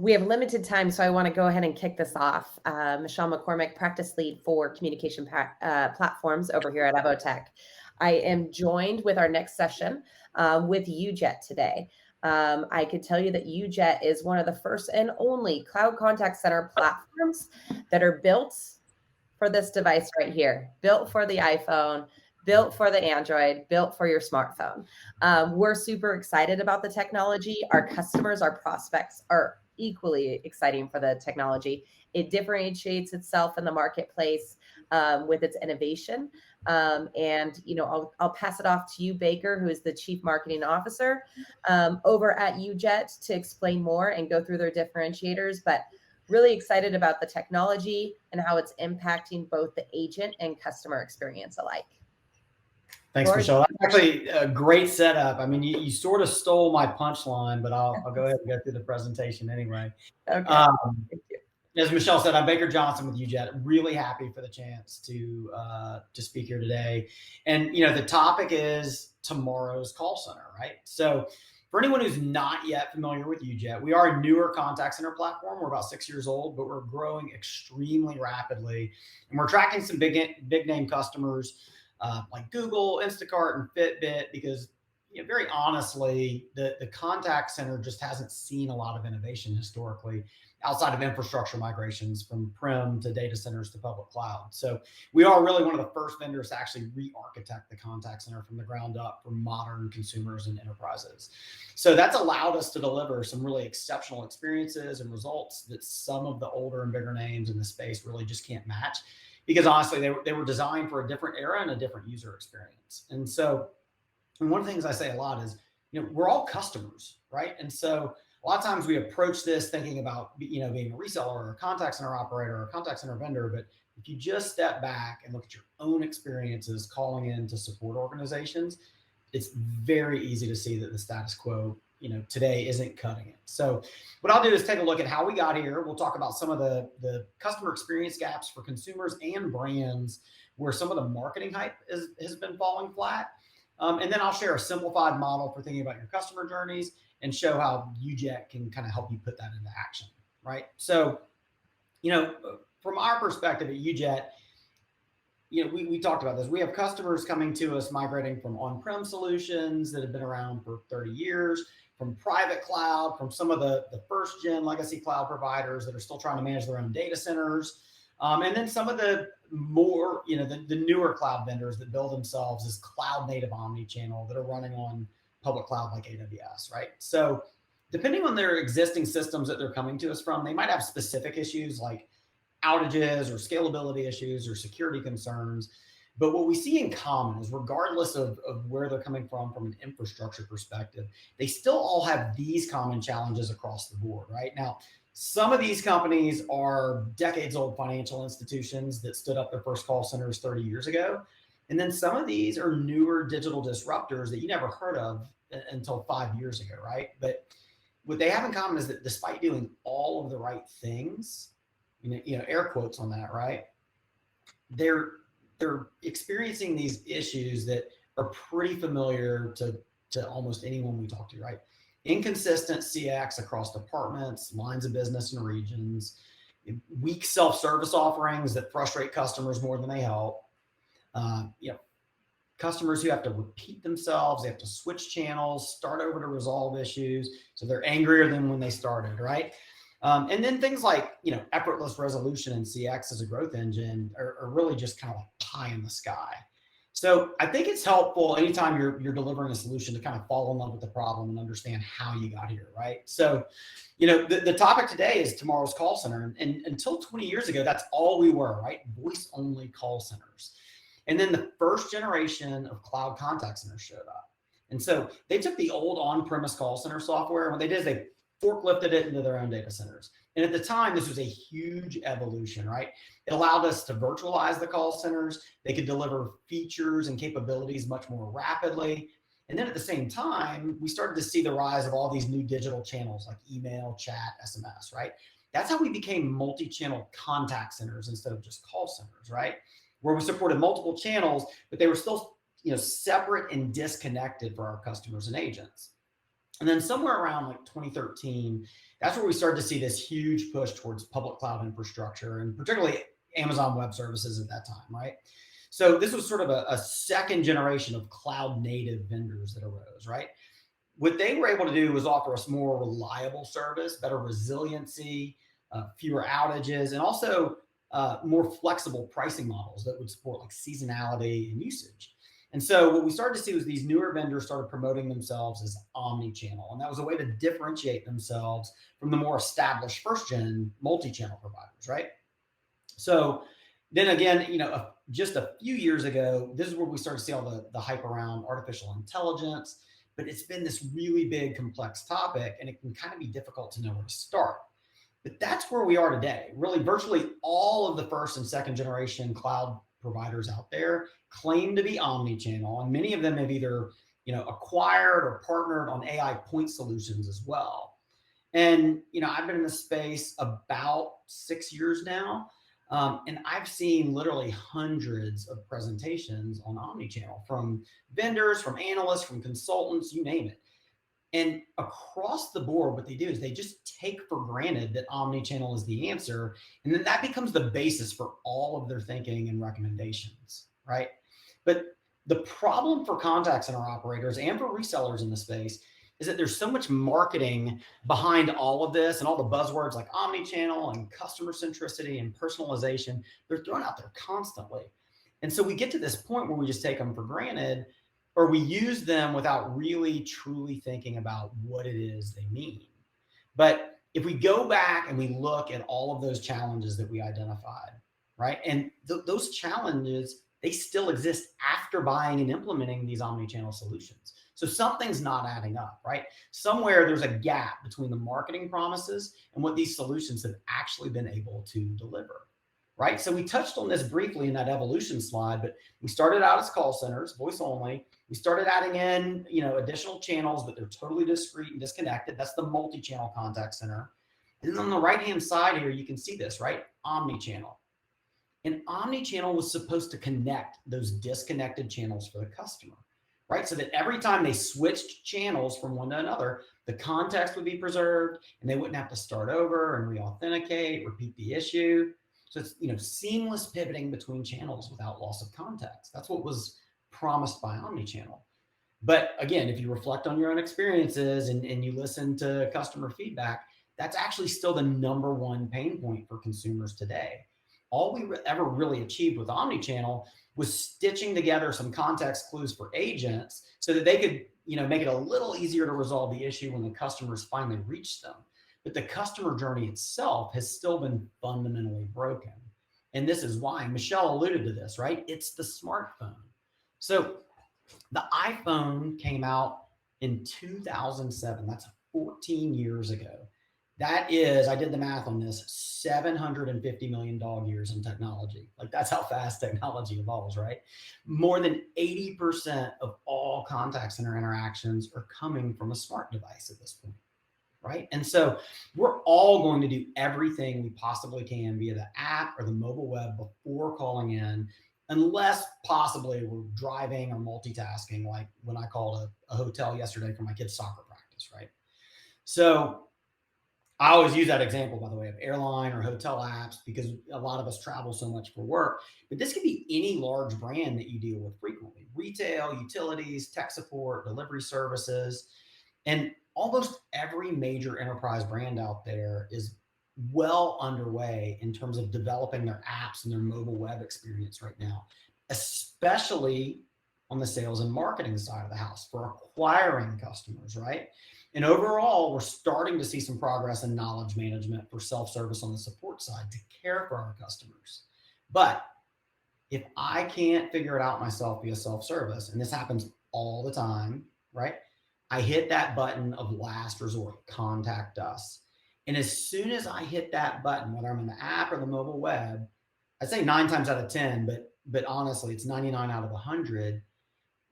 We have limited time, so I want to go ahead and kick this off. Michelle McCormick, practice lead for communication platforms over here at EVOTEK. I am joined with our next session with UJET today. I could tell you that UJET is one of the first and only cloud contact center platforms that are built for this device right here, built for the iPhone, built for the Android, built for your smartphone. We're super excited about the technology. Our customers, our prospects are equally exciting for the technology. It differentiates itself in the marketplace with its innovation. And I'll pass it off to you, Baker, who is the Chief Marketing Officer over at UJET, to explain more and go through their differentiators. But really excited about the technology and how it's impacting both the agent and customer experience alike. Thanks, Michelle. That's actually a great setup. I mean, you sort of stole my punchline, but I'll go ahead and go through the presentation anyway. Okay. Thank you. As Michelle said, I'm Baker Johnson with UJET. Really happy for the chance to speak here today. And, the topic is tomorrow's call center, right? So for anyone who's not yet familiar with UJET, we are a newer contact center platform. We're about 6 years old, but we're growing extremely rapidly. And we're tracking some big name customers like Google, Instacart, and Fitbit, because very honestly, the contact center just hasn't seen a lot of innovation historically outside of infrastructure migrations from prem to data centers to public cloud. So we are really one of the first vendors to actually re-architect the contact center from the ground up for modern consumers and enterprises. So that's allowed us to deliver some really exceptional experiences and results that some of the older and bigger names in the space really just can't match, because honestly, they were designed for a different era and a different user experience. And so one of the things I say a lot is, we're all customers, right? And so a lot of times we approach this thinking about, being a reseller or a contact center operator or a contact center vendor. But if you just step back and look at your own experiences calling in to support organizations, it's very easy to see that the status quo, today isn't cutting it. So what I'll do is take a look at how we got here. We'll talk about some of the customer experience gaps for consumers and brands where some of the marketing hype has been falling flat. And then I'll share a simplified model for thinking about your customer journeys and show how UJET can kind of help you put that into action, right? So, from our perspective at UJET, we talked about this. We have customers coming to us migrating from on-prem solutions that have been around for 30 years, from private cloud, from some of the first-gen legacy cloud providers that are still trying to manage their own data centers, and then some of the more, the newer cloud vendors that build themselves as cloud-native omni-channel that are running on public cloud like AWS, right? So depending on their existing systems that they're coming to us from, they might have specific issues like outages or scalability issues or security concerns. But what we see in common is, regardless of where they're coming from an infrastructure perspective, they still all have these common challenges across the board, right? Now, some of these companies are decades-old financial institutions that stood up their first call centers 30 years ago. And then some of these are newer digital disruptors that you never heard of until 5 years ago, right? But what they have in common is that despite doing all of the right things, air quotes on that, right? They're experiencing these issues that are pretty familiar to almost anyone we talk to, right? Inconsistent CX across departments, lines of business, and regions, weak self-service offerings that frustrate customers more than they help. Customers who have to repeat themselves, they have to switch channels, start over to resolve issues, so they're angrier than when they started, right? And then things like, effortless resolution and CX as a growth engine are really just kind of like pie in the sky. So I think it's helpful anytime you're delivering a solution to kind of fall in love with the problem and understand how you got here, right? So, the topic today is tomorrow's call center. And until 20 years ago, that's all we were, right? Voice-only call centers. And then the first generation of cloud contact centers showed up. And so they took the old on-premise call center software, and what they did is they forklifted it into their own data centers. And at the time, this was a huge evolution, right? It allowed us to virtualize the call centers. They could deliver features and capabilities much more rapidly. And then at the same time, we started to see the rise of all these new digital channels like email, chat, SMS, right? That's how we became multi-channel contact centers instead of just call centers, right? Where we supported multiple channels, but they were still, separate and disconnected for our customers and agents. And then somewhere around like 2013, that's where we started to see this huge push towards public cloud infrastructure, and particularly Amazon Web Services at that time, right? So this was sort of a second generation of cloud native vendors that arose, right? What they were able to do was offer us more reliable service, better resiliency, fewer outages, and also more flexible pricing models that would support like seasonality and usage. And so what we started to see was these newer vendors started promoting themselves as omni-channel, and that was a way to differentiate themselves from the more established first-gen multi-channel providers, right? So then again, just a few years ago, this is where we started to see all the hype around artificial intelligence, but it's been this really big, complex topic, and it can kind of be difficult to know where to start. But that's where we are today. Really, virtually all of the first and second generation cloud providers out there claim to be omni-channel, and many of them have either acquired or partnered on AI point solutions as well. And I've been in this space about 6 years now, and I've seen literally hundreds of presentations on omni-channel from vendors, from analysts, from consultants, you name it. And across the board, what they do is they just take for granted that omni-channel is the answer. And then that becomes the basis for all of their thinking and recommendations, right? But the problem for contact center operators and for resellers in the space is that there's so much marketing behind all of this, and all the buzzwords like omni-channel and customer centricity and personalization, they're thrown out there constantly. And so we get to this point where we just take them for granted, or we use them without really truly thinking about what it is they mean. But if we go back and we look at all of those challenges that we identified, right? And those challenges, they still exist after buying and implementing these omni-channel solutions. So something's not adding up, right? Somewhere there's a gap between the marketing promises and what these solutions have actually been able to deliver, right? So we touched on this briefly in that evolution slide, but we started out as call centers, voice only. We started adding in, additional channels, but they're totally discrete and disconnected. That's the multi-channel contact center. And then on the right-hand side here, you can see this, right? Omni-channel. And omni-channel was supposed to connect those disconnected channels for the customer, right? So that every time they switched channels from one to another, the context would be preserved and they wouldn't have to start over and re-authenticate, repeat the issue. So it's, seamless pivoting between channels without loss of context. That's what was promised by omnichannel. But again, if you reflect on your own experiences and you listen to customer feedback, that's actually still the number one pain point for consumers today. All we ever really achieved with omnichannel was stitching together some context clues for agents so that they could, make it a little easier to resolve the issue when the customers finally reach them. But the customer journey itself has still been fundamentally broken. And this is why Michelle alluded to this, right? It's the smartphone. So the iPhone came out in 2007. That's 14 years ago. That is, I did the math on this, 750 million dog years in technology. Like that's how fast technology evolves, right? More than 80% of all contact center interactions are coming from a smart device at this point. Right? And so we're all going to do everything we possibly can via the app or the mobile web before calling in, unless possibly we're driving or multitasking, like when I called a hotel yesterday for my kid's soccer practice, right? So I always use that example, by the way, of airline or hotel apps because a lot of us travel so much for work. But this could be any large brand that you deal with frequently: retail, utilities, tech support, delivery services. And almost every major enterprise brand out there is well underway in terms of developing their apps and their mobile web experience right now, especially on the sales and marketing side of the house for acquiring customers, right? And overall, we're starting to see some progress in knowledge management for self-service on the support side to care for our customers. But if I can't figure it out myself via self-service, and this happens all the time, right? I hit that button of last resort, contact us. And as soon as I hit that button, whether I'm in the app or the mobile web, I'd say 9 times out of 10, but honestly, it's 99 out of 100.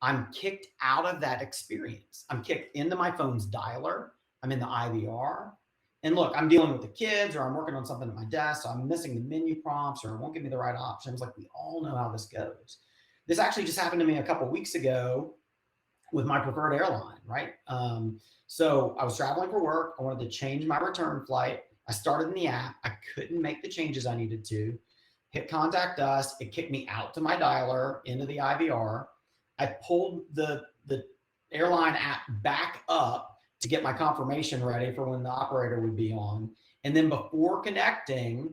I'm kicked out of that experience. I'm kicked into my phone's dialer. I'm in the IVR. And look, I'm dealing with the kids, or I'm working on something at my desk, so I'm missing the menu prompts, or it won't give me the right options. Like, we all know how this goes. This actually just happened to me a couple of weeks ago. with my preferred airline, right? So I was traveling for work. I wanted to change my return flight. I started in the app. I couldn't make the changes I needed to. Hit contact us. It kicked me out to my dialer into the IVR. I pulled the airline app back up to get my confirmation ready for when the operator would be on. And then before connecting,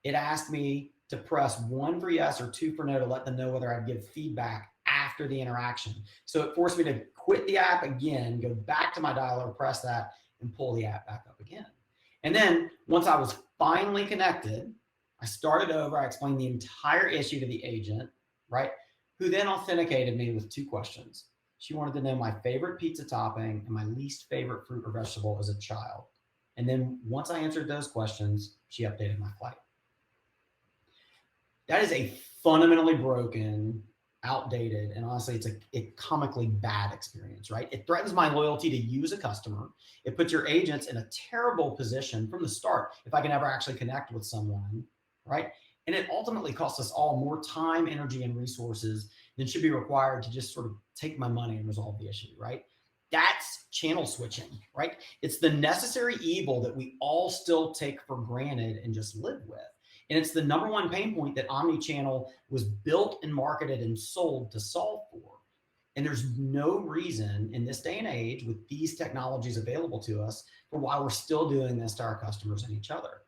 it asked me to press 1 for yes or 2 for no to let them know whether I'd give feedback after the interaction. So it forced me to quit the app again, go back to my dialer, press that, and pull the app back up again. And then once I was finally connected, I started over. I explained the entire issue to the agent, right? Who then authenticated me with 2 questions. She wanted to know my favorite pizza topping and my least favorite fruit or vegetable as a child. And then once I answered those questions, she updated my flight. That is a fundamentally broken, outdated, and honestly, it's a comically bad experience, right? It threatens my loyalty to you as a customer. It puts your agents in a terrible position from the start if I can ever actually connect with someone, right? And it ultimately costs us all more time, energy, and resources than should be required to just sort of take my money and resolve the issue, right? That's channel switching, right? It's the necessary evil that we all still take for granted and just live with. And it's the number one pain point that omnichannel was built and marketed and sold to solve for. And there's no reason in this day and age with these technologies available to us for why we're still doing this to our customers and each other,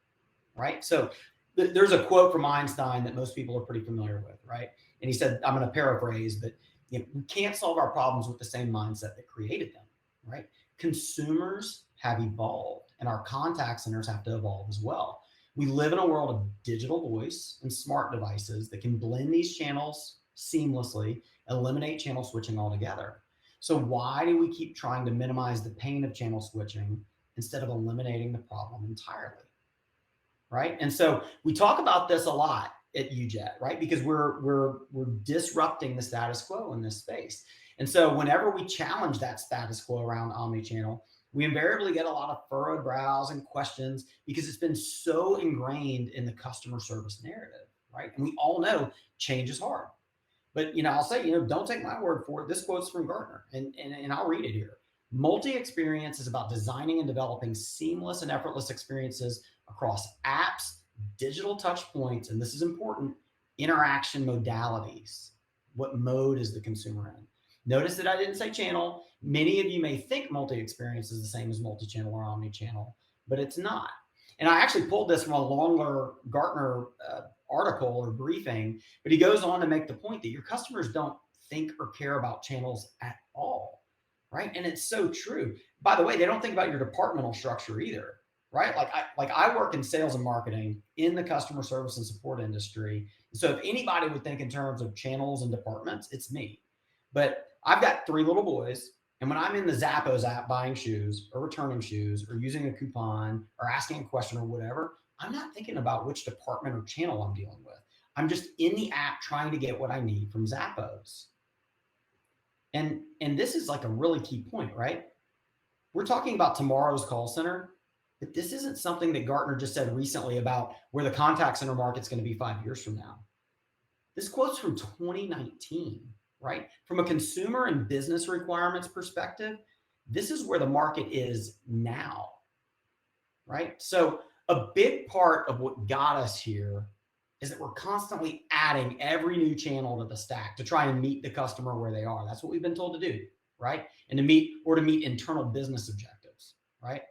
right? So there's a quote from Einstein that most people are pretty familiar with, right? And he said, I'm going to paraphrase, but we can't solve our problems with the same mindset that created them, right? Consumers have evolved and our contact centers have to evolve as well. We live in a world of digital voice and smart devices that can blend these channels seamlessly, eliminate channel switching altogether. So why do we keep trying to minimize the pain of channel switching instead of eliminating the problem entirely, right? And so we talk about this a lot at UJET, right? Because we're disrupting the status quo in this space. And so whenever we challenge that status quo around omnichannel, we invariably get a lot of furrowed brows and questions because it's been so ingrained in the customer service narrative, right? And we all know change is hard. But, I'll say, don't take my word for it. This quote's from Gartner, and I'll read it here. Multi-experience is about designing and developing seamless and effortless experiences across apps, digital touch points, and this is important, interaction modalities. What mode is the consumer in? Notice that I didn't say channel. Many of you may think multi-experience is the same as multi-channel or omni-channel, but it's not. And I actually pulled this from a longer Gartner article or briefing, but he goes on to make the point that your customers don't think or care about channels at all, right? And it's so true. By the way, they don't think about your departmental structure either, right? Like I work in sales and marketing in the customer service and support industry. So if anybody would think in terms of channels and departments, it's me. But I've got 3 little boys, and when I'm in the Zappos app buying shoes or returning shoes or using a coupon or asking a question or whatever, I'm not thinking about which department or channel I'm dealing with. I'm just in the app trying to get what I need from Zappos. And this is like a really key point, right? We're talking about tomorrow's call center, but this isn't something that Gartner just said recently about where the contact center market's going to be 5 years from now. This quote's from 2019. Right? From a consumer and business requirements perspective, this is where the market is now, right? So a big part of what got us here is that we're constantly adding every new channel to the stack to try and meet the customer where they are. That's what we've been told to do, right? And to meet internal business objectives, right?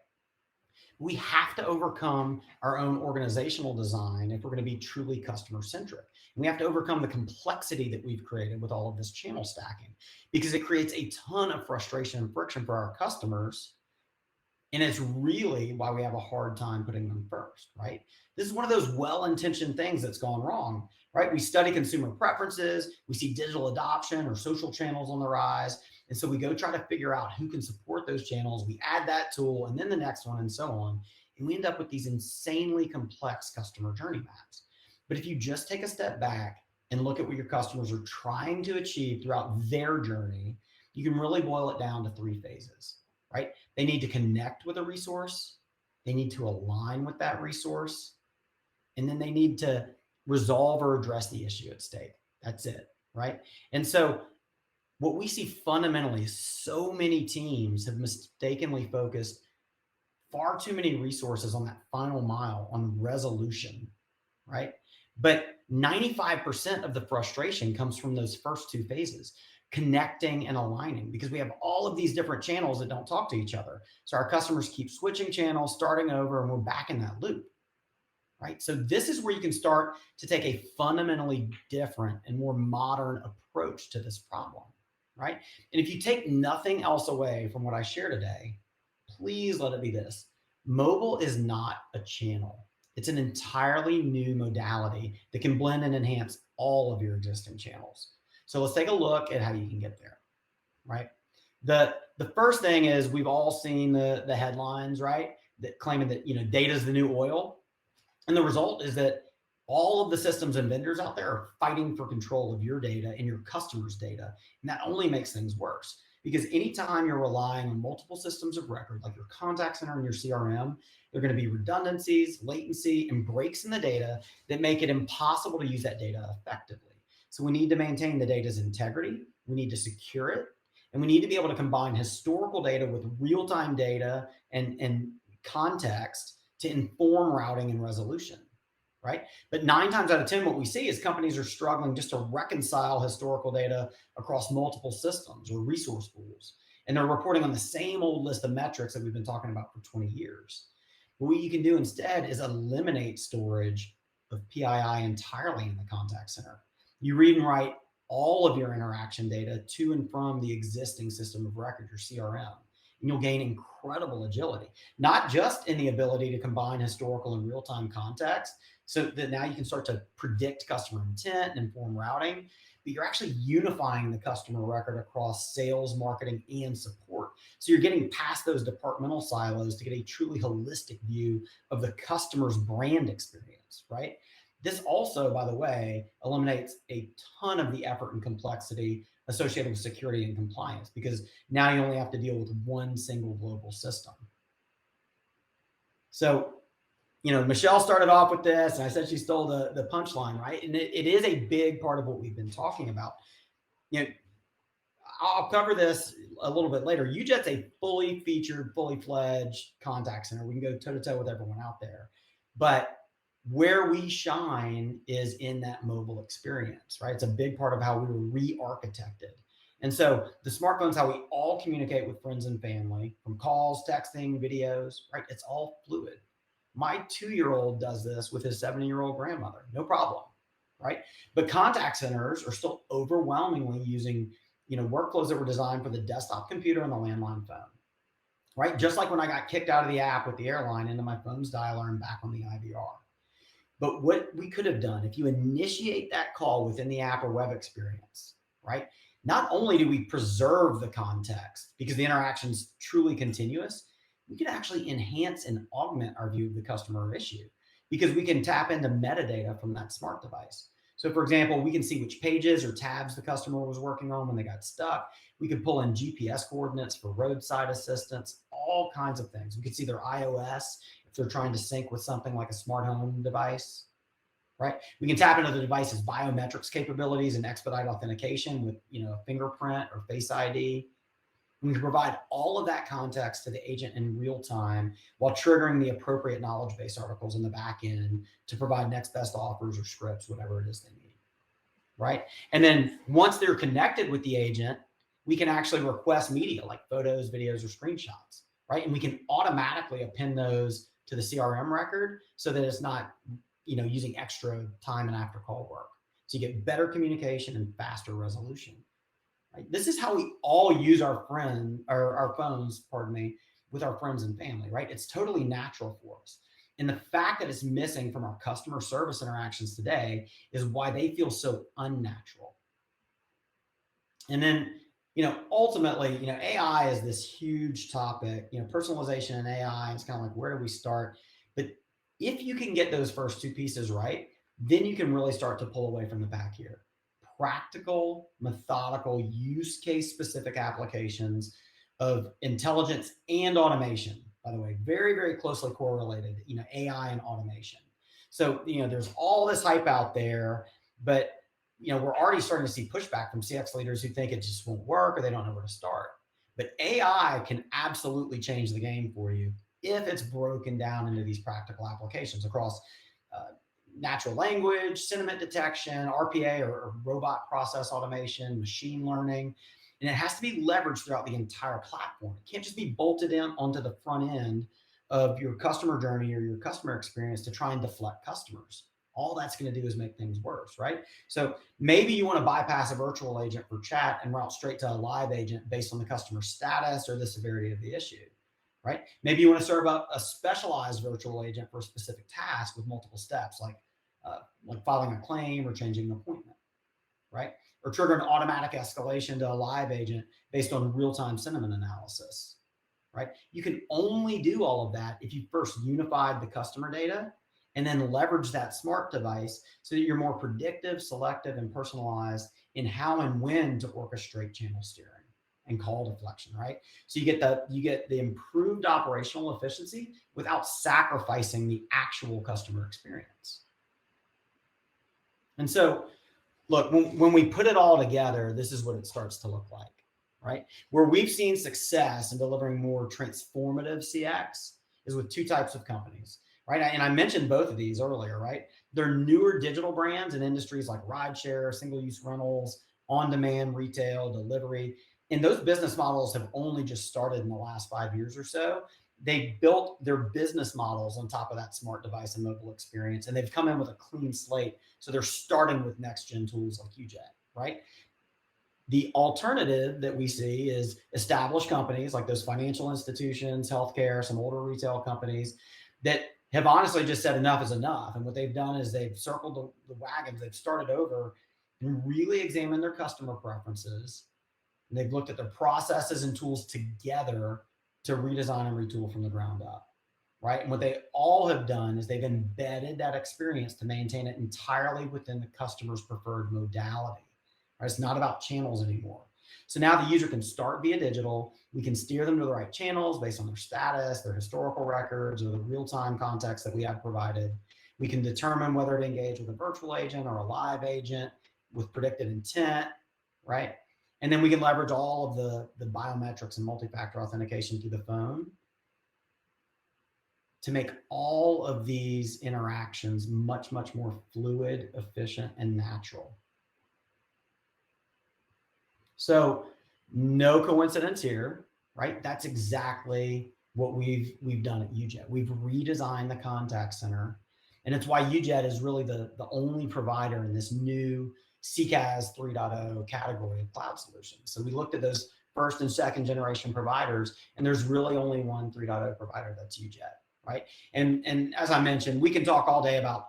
We have to overcome our own organizational design if we're going to be truly customer centric. We have to overcome the complexity that we've created with all of this channel stacking because it creates a ton of frustration and friction for our customers. And it's really why we have a hard time putting them first, right? This is one of those well-intentioned things that's gone wrong, right? We study consumer preferences, we see digital adoption or social channels on the rise. And so we go try to figure out who can support those channels. We add that tool and then the next one and so on. And we end up with these insanely complex customer journey maps. But if you just take a step back and look at what your customers are trying to achieve throughout their journey, you can really boil it down to 3 phases, right? They need to connect with a resource. They need to align with that resource. And then they need to resolve or address the issue at stake. That's it, right? And so what we see fundamentally is so many teams have mistakenly focused far too many resources on that final mile on resolution, right? But 95% of the frustration comes from those first two phases, connecting and aligning, because we have all of these different channels that don't talk to each other. So our customers keep switching channels, starting over, and we're back in that loop, right? So this is where you can start to take a fundamentally different and more modern approach to this problem, right? And if you take nothing else away from what I share today, please let it be this: mobile is not a channel. It's an entirely new modality that can blend and enhance all of your existing channels. So let's take a look at how you can get there, right? The first thing is, we've all seen the headlines, right, that claiming that, data is the new oil. And the result is that all of the systems and vendors out there are fighting for control of your data and your customers' data. And that only makes things worse, because anytime you're relying on multiple systems of record, like your contact center and your CRM, there are going to be redundancies, latency, and breaks in the data that make it impossible to use that data effectively. So we need to maintain the data's integrity, we need to secure it, and we need to be able to combine historical data with real-time data and context to inform routing and resolution, right? But 9 times out of 10, what we see is companies are struggling just to reconcile historical data across multiple systems or resource pools. And they're reporting on the same old list of metrics that we've been talking about for 20 years. But what you can do instead is eliminate storage of PII entirely in the contact center. You read and write all of your interaction data to and from the existing system of record, your CRM. And you'll gain incredible agility, not just in the ability to combine historical and real-time context, so that now you can start to predict customer intent and inform routing, but you're actually unifying the customer record across sales, marketing, and support. So you're getting past those departmental silos to get a truly holistic view of the customer's brand experience, right? This also, by the way, eliminates a ton of the effort and complexity associated with security and compliance, because now you only have to deal with one single global system. So, Michelle started off with this, and I said she stole the punchline, right? And it is a big part of what we've been talking about. I'll cover this a little bit later. UJET's a fully featured, fully fledged contact center. We can go toe to toe with everyone out there, but where we shine is in that mobile experience, right? It's a big part of how we were re-architected. And so the smartphone's how we all communicate with friends and family, from calls, texting, videos, right? It's all fluid. My 2-year-old does this with his 70-year-old grandmother, no problem, right? But contact centers are still overwhelmingly using, workflows that were designed for the desktop computer and the landline phone, right? Just like when I got kicked out of the app with the airline into my phone's dialer and back on the IVR. But what we could have done, if you initiate that call within the app or web experience, right? Not only do we preserve the context because the interaction's truly continuous, we can actually enhance and augment our view of the customer issue, because we can tap into metadata from that smart device. So for example, we can see which pages or tabs the customer was working on when they got stuck. We can pull in GPS coordinates for roadside assistance, all kinds of things. We can see their iOS if they're trying to sync with something like a smart home device, right? We can tap into the device's biometrics capabilities and expedite authentication with, fingerprint or Face ID. We can provide all of that context to the agent in real time while triggering the appropriate knowledge base articles in the back end to provide next best offers or scripts, whatever it is they need, right? And then once they're connected with the agent, we can actually request media like photos, videos, or screenshots, right? And we can automatically append those to the CRM record so that it's not, using extra time and after call work. So you get better communication and faster resolution. Right? This is how we all use our phones, with our friends and family, right? It's totally natural for us. And the fact that it's missing from our customer service interactions today is why they feel so unnatural. And then, ultimately, AI is this huge topic. Personalization and AI is kind of like, where do we start? But if you can get those first 2 pieces right, then you can really start to pull away from the back here. Practical, methodical, use case specific applications of intelligence and automation, by the way, very, very closely correlated, AI and automation. So, there's all this hype out there, but we're already starting to see pushback from CX leaders who think it just won't work or they don't know where to start. But AI can absolutely change the game for you if it's broken down into these practical applications across natural language, sentiment detection, RPA or robot process automation, machine learning. And it has to be leveraged throughout the entire platform. It can't just be bolted in onto the front end of your customer journey or your customer experience to try and deflect customers. All that's going to do is make things worse, right? So maybe you want to bypass a virtual agent for chat and route straight to a live agent based on the customer status or the severity of the issue, right? Maybe you want to serve up a specialized virtual agent for a specific task with multiple steps, like filing a claim or changing an appointment, right? Or trigger an automatic escalation to a live agent based on real-time sentiment analysis, right? You can only do all of that if you first unified the customer data and then leverage that smart device so that you're more predictive, selective, and personalized in how and when to orchestrate channel steering and call deflection, right? So you get the improved operational efficiency without sacrificing the actual customer experience. And so, look, when we put it all together, this is what it starts to look like, right? Where we've seen success in delivering more transformative CX is with two types of companies, right? And I mentioned both of these earlier, right? They're newer digital brands in industries like rideshare, single-use rentals, on-demand retail, delivery. And those business models have only just started in the last 5 years or so. They built their business models on top of that smart device and mobile experience, and they've come in with a clean slate. So they're starting with next-gen tools like UJET, right? The alternative that we see is established companies like those financial institutions, healthcare, some older retail companies that have honestly just said enough is enough. And what they've done is they've circled the wagons, they've started over and really examined their customer preferences. And they've looked at their processes and tools together to redesign and retool from the ground up, right? And what they all have done is they've embedded that experience to maintain it entirely within the customer's preferred modality. Right? It's not about channels anymore. So now the user can start via digital. We can steer them to the right channels based on their status, their historical records, or the real-time context that we have provided. We can determine whether to engage with a virtual agent or a live agent with predicted intent, right? And then we can leverage all of the biometrics and multi-factor authentication through the phone to make all of these interactions much, much more fluid, efficient, and natural. So no coincidence here, right? That's exactly what we've done at UJET. We've redesigned the contact center. And it's why UJET is really the only provider in this new CCaaS 3.0 category of cloud solutions. So we looked at those first and second generation providers, and there's really only one 3.0 provider, that's UJET, right? And as I mentioned, we can talk all day about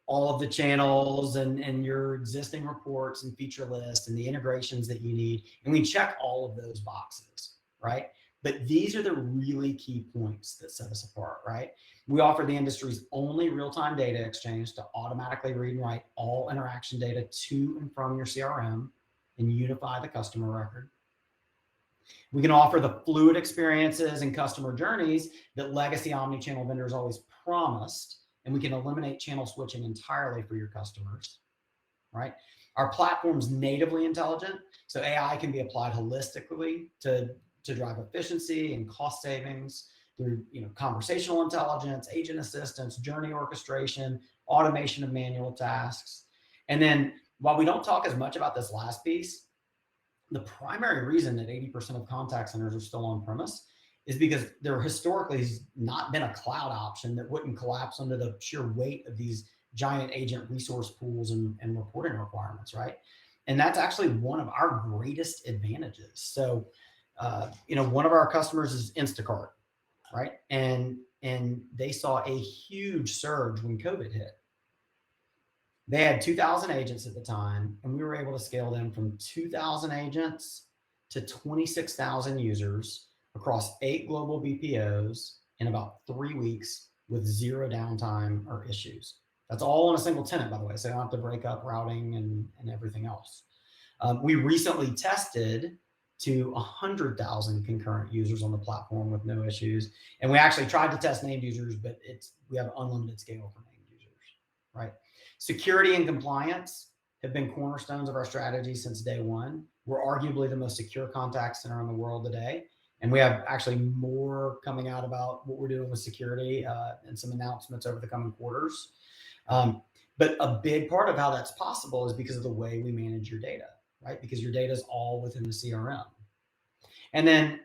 all of the channels and your existing reports and feature lists and the integrations that you need. And we check all of those boxes, right? But these are the really key points that set us apart, right? We offer the industry's only real-time data exchange to automatically read and write all interaction data to and from your CRM and unify the customer record. We can offer the fluid experiences and customer journeys that legacy omnichannel vendors always promised, and we can eliminate channel switching entirely for your customers, right? Our platform's natively intelligent, so AI can be applied holistically to drive efficiency and cost savings through conversational intelligence, agent assistance, journey orchestration, automation of manual tasks. And then while we don't talk as much about this last piece, the primary reason that 80% of contact centers are still on premise is because there historically has not been a cloud option that wouldn't collapse under the sheer weight of these giant agent resource pools and reporting requirements, right? And that's actually one of our greatest advantages. So one of our customers is Instacart, right? And they saw a huge surge when COVID hit. They had 2,000 agents at the time, and we were able to scale them from 2,000 agents to 26,000 users across 8 global BPOs in about 3 weeks with 0 downtime or issues. That's all on a single tenant, by the way, so you don't have to break up routing and everything else. We recently tested to 100,000 concurrent users on the platform with no issues. And we actually tried to test named users, but we have unlimited scale for named users, right? Security and compliance. have been cornerstones of our strategy since day one. We're arguably the most secure contact center in the world today. And we have actually more coming out about what we're doing with security and some announcements over the coming quarters. But a big part of how that's possible is because of the way we manage your data, right? Because your data is all within the CRM. And then,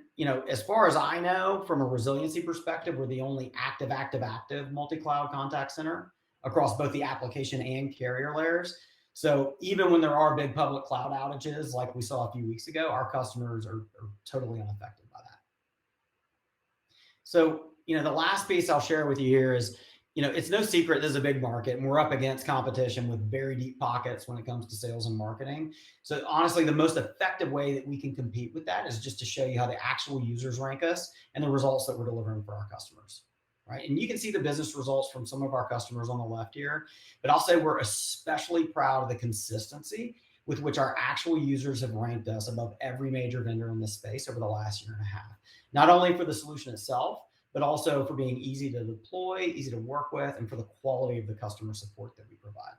as far as I know, from a resiliency perspective, we're the only active multi-cloud contact center across both the application and carrier layers. So even when there are big public cloud outages, like we saw a few weeks ago, our customers are totally unaffected by that. So, the last piece I'll share with you here is, it's no secret this is a big market, and we're up against competition with very deep pockets when it comes to sales and marketing. So honestly, the most effective way that we can compete with that is just to show you how the actual users rank us and the results that we're delivering for our customers, right? And you can see the business results from some of our customers on the left here, but I'll say we're especially proud of the consistency with which our actual users have ranked us above every major vendor in this space over the last year and a half. Not only for the solution itself, but also for being easy to deploy, easy to work with, and for the quality of the customer support that we provide.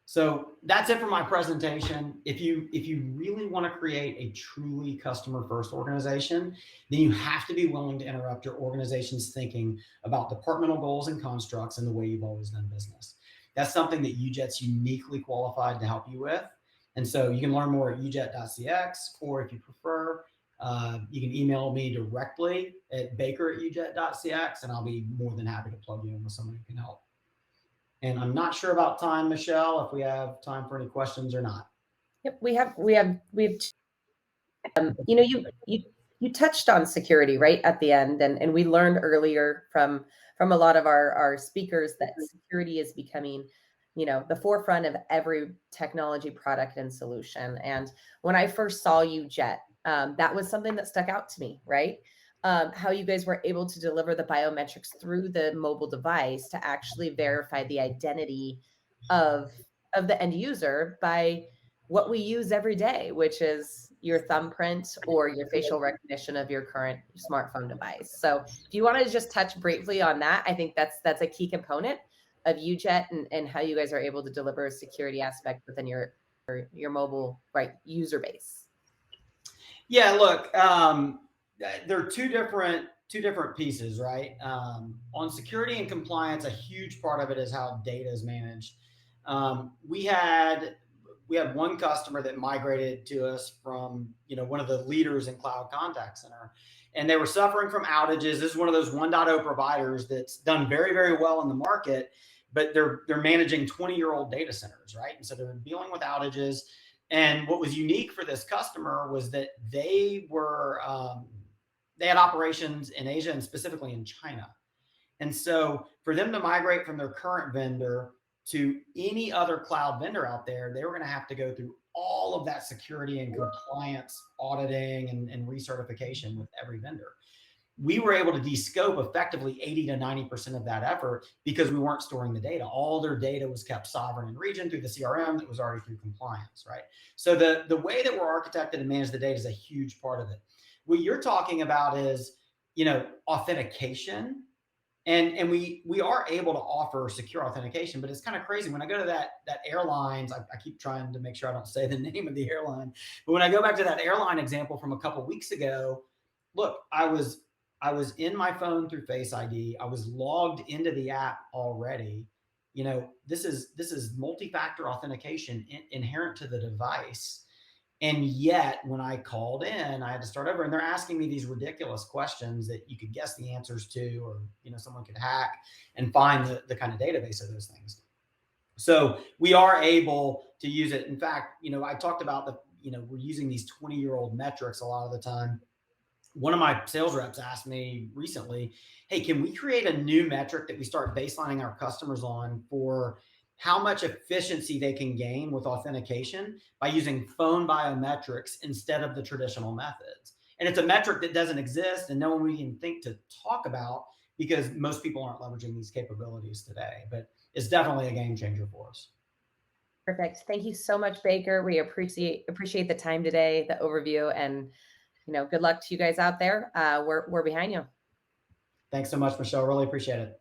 So that's it for my presentation. If you really want to create a truly customer-first organization, then you have to be willing to interrupt your organization's thinking about departmental goals and constructs and the way you've always done business. That's something that UJET's uniquely qualified to help you with. And so you can learn more at ujet.cx, or if you prefer, you can email me directly at baker@ujet.cx, and I'll be more than happy to plug you in with someone who can help. And I'm not sure about time, Michelle, if we have time for any questions or not. Yep, we have. You touched on security right at the end, and we learned earlier from a lot of our speakers that security is becoming, the forefront of every technology product and solution. And when I first saw UJET, that was something that stuck out to me, right? How you guys were able to deliver the biometrics through the mobile device to actually verify the identity of the end user by what we use every day, which is your thumbprint or your facial recognition of your current smartphone device. So if you want to just touch briefly on that, I think that's a key component of UJET and how you guys are able to deliver a security aspect within your mobile user base. Yeah, look, there are two different pieces, right? On security and compliance, a huge part of it is how data is managed. We had one customer that migrated to us from one of the leaders in cloud contact center, and they were suffering from outages. This is one of those 1.0 providers that's done very, very well in the market, but they're managing 20-year-old data centers, right? And so they're dealing with outages. And what was unique for this customer was that they had operations in Asia and specifically in China. And so for them to migrate from their current vendor to any other cloud vendor out there, they were going to have to go through all of that security and compliance auditing and recertification with every vendor. We were able to de-scope effectively 80 to 90% of that effort because we weren't storing the data. All their data was kept sovereign in region through the CRM that was already through compliance, right? So the way that we're architected and manage the data is a huge part of it. What you're talking about is, authentication. And we are able to offer secure authentication, but it's kind of crazy. When I go to that airlines, I keep trying to make sure I don't say the name of the airline, but when I go back to that airline example from a couple of weeks ago, look, I was in my phone through Face ID. I was logged into the app already. This is multi-factor authentication inherent to the device. And yet when I called in, I had to start over, and they're asking me these ridiculous questions that you could guess the answers to, or, someone could hack and find the kind of database of those things. So we are able to use it. In fact, I talked about we're using these 20-year-old metrics a lot of the time. One of my sales reps asked me recently, hey, can we create a new metric that we start baselining our customers on for how much efficiency they can gain with authentication by using phone biometrics instead of the traditional methods? And it's a metric that doesn't exist and no one would even think to talk about because most people aren't leveraging these capabilities today, but it's definitely a game changer for us. Perfect. Thank you so much, Baker. We appreciate the time today, the overview, and good luck to you guys out there. We're behind you. Thanks so much, Michelle. Really appreciate it.